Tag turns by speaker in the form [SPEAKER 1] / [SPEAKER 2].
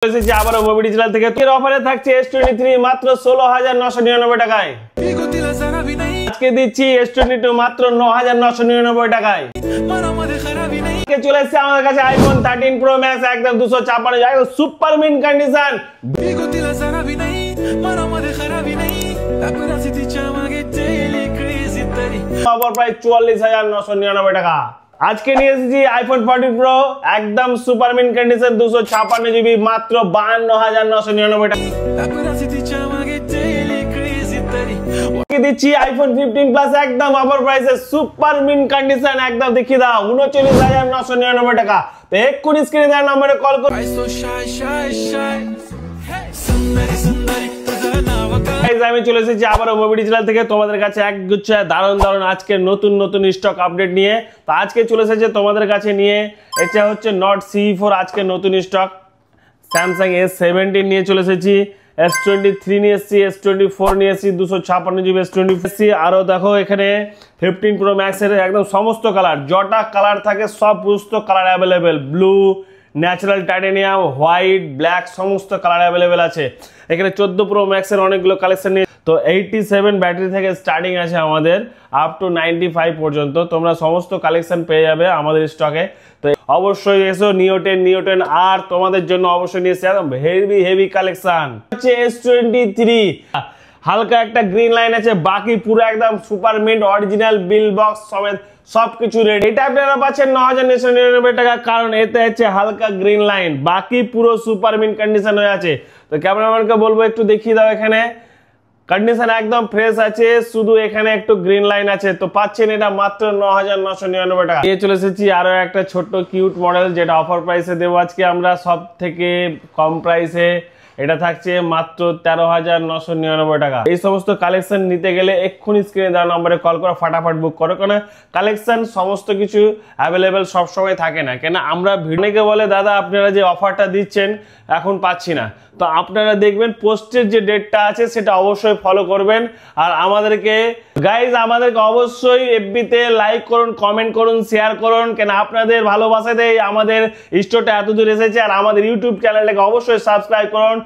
[SPEAKER 1] আবারও Mobi digital থেকে এর অফারে থাকছে S23 মাত্র 16999 টাকায়। আজকে দিচ্ছি S22 মাত্র 9999 টাকায়। চলে এসেছে আমাদের কাছে আইফোন 13 প্রো ম্যাক্স একদম 256 একদম super mint condition. Offer price 44999 টাকা। আজকে নিয়ে এসেছি আইফোন 14 প্রো একদম সুপার মিন কন্ডিশন 256 জিবি মাত্র 52999 টাকা। দিচ্ছি আইফোন 15 প্লাস একদম অফার প্রাইসে সুপার মিন কন্ডিশন একদম দেখিয়ে দাও 39999 টাকা। তো এক্ষুনি স্ক্রিনে দেওয়া নম্বরে কল করুন। আমি চলে এসেছি আবারও মোবি ডিজিটাল থেকে তোমাদের কাছে একগুচ্ছ দারুণ আজকে নতুন স্টক আপডেট নিয়ে। তো আজকে চলে এসেছে তোমাদের কাছে নিয়ে এটা হচ্ছে নট CE4 আজকে নতুন স্টক। স্যামসাং S17 নিয়ে চলে এসেছি, S23 নিয়ে এসেছি, S24 নিয়ে এসেছি 256 জিবি S24 আরও দেখো এখানে 15 প্রো ম্যাক্সের একদম সমস্ত কালার যটা কালার থাকে সব সমস্ত colour available, blue, natural titanium, white, black সমস্ত কালার অ্যাভেলেবেল আছে। এখানে 14 প্রো ম্যাক্সের অনেকগুলো কালেকশন নিয়ে তো 87 ব্যাটারি থেকে স্টার্টিং আছে আমাদের আপ টু 95 পর্যন্ত তোমরা সমস্ত কালেকশন পেয়ে যাবে আমাদের স্টকে। তো অবশ্যই এসো নিও 10 আর তোমাদের জন্য অবশ্যই নিয়ে এসে একদম হেভি কালেকশন হচ্ছে S23 হালকা একটা গ্রিন লাইন আছে, বাকি পুরো একদম super mint original bill box সমেত সবকিছু রেডি। এটা আপনারা পাচ্ছেন 9999 টাকা, কারণ এতে আছে হালকা গ্রিন লাইন, বাকি পুরো সুপার মিন্ট কন্ডিশন হয়ে আছে। তো ক্যামেরাম্যানকে বলবো একটু দেখিয়ে দাও, এখানে কন্ডিশন একদম ফ্রেশ আছে, শুধু এখানে একটু গ্রিন লাইন আছে। তো পাচ্ছেন এটা মাত্র 9999 টাকা। নিয়ে চলে এসেছি আরো একটা ছোট্ট কিউট মডেল যেটা অফার প্রাইসে দেবো আজকে আমরা সব থেকে কম প্রাইসে। এটা থাকছে মাত্র 13999 টাকা। এই সমস্ত কালেকশন নিতে গেলে এক্ষুনি স্ক্রিনে দেওয়া নম্বরে কল করে ফাটাফাট বুক করো, কারণ কালেকশন সমস্ত কিছু অ্যাভেলেবেল সবসময় থাকে না। কেন আমরা ভিডিওকে বলে দাদা আপনারা যে অফারটা দিচ্ছেন এখন পাচ্ছি না, তো আপনারা দেখবেন পোস্টের যে ডেটটা আছে সেটা অবশ্যই ফলো করবেন। আর আমাদেরকে অবশ্যই এফবিতে লাইক করুন, কমেন্ট করুন, শেয়ার করুন, কেন আপনাদের ভালোবাসাতেই আমাদের স্টোরটা এত দূর এসেছে। আর আমাদের ইউটিউব চ্যানেলটাকে অবশ্যই সাবস্ক্রাইব করুন,